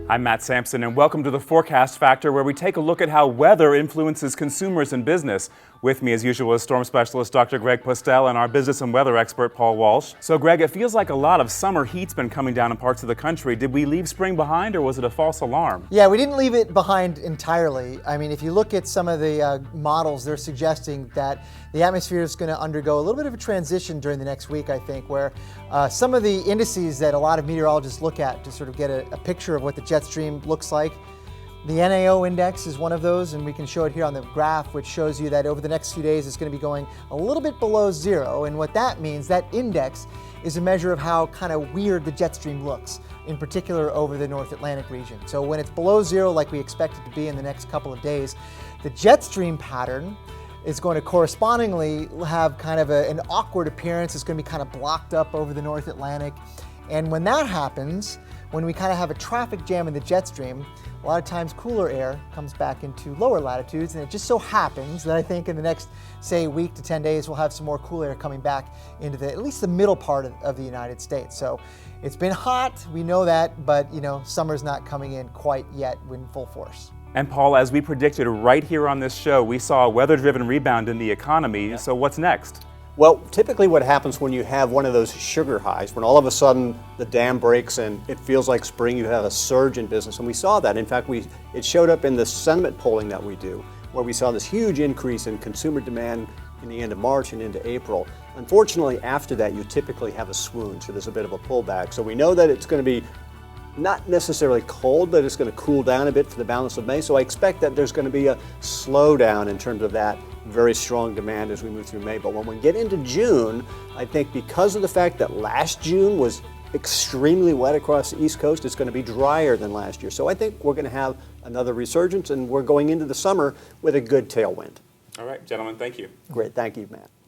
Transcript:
I'm Matt Sampson, and welcome to the Forecast Factor, where we take a look at how weather influences consumers and business. With me, as usual, is storm specialist Dr. Greg Postel and our business and weather expert, Paul Walsh. So, Greg, it feels like a lot of summer heat's been coming down in parts of the country. Did we leave spring behind, or was it a false alarm? Yeah, we didn't leave it behind entirely. I mean, if you look at some of the models, they're suggesting that the atmosphere is going to undergo a little bit of a transition during the next week, I think, where some of the indices that a lot of meteorologists look at to sort of get a picture of what the jet stream looks like. The NAO index is one of those, and we can show it here on the graph, which shows you that over the next few days it's going to be going a little bit below zero. And what that means, that index is a measure of how kind of weird the jet stream looks, in particular over the North Atlantic region. So when it's below zero, like we expect it to be in the next couple of days, the jet stream pattern is going to correspondingly have kind of an awkward appearance. It's going to be kind of blocked up over the North Atlantic. And when that happens, when we kind of have a traffic jam in the jet stream, a lot of times cooler air comes back into lower latitudes, and it just so happens that I think in the next, say, week to 10 days, we'll have some more cool air coming back into at least the middle part of the United States. So it's been hot, we know that, but summer's not coming in quite yet in full force. And Paul, as we predicted right here on this show, we saw a weather-driven rebound in the economy. So what's next? Well, typically what happens when you have one of those sugar highs, when all of a sudden the dam breaks and it feels like spring, you have a surge in business. And we saw that. In fact, it showed up in the sentiment polling that we do, where we saw this huge increase in consumer demand in the end of March and into April. Unfortunately, after that, you typically have a swoon, so there's a bit of a pullback. So we know that it's going to be not necessarily cold, but it's going to cool down a bit for the balance of May. So I expect that there's going to be a slowdown in terms of that very strong demand as we move through May. But when we get into June, I think because of the fact that last June was extremely wet across the East Coast, it's going to be drier than last year. So I think we're going to have another resurgence, and we're going into the summer with a good tailwind. All right, gentlemen, thank you. Great, thank you, Matt.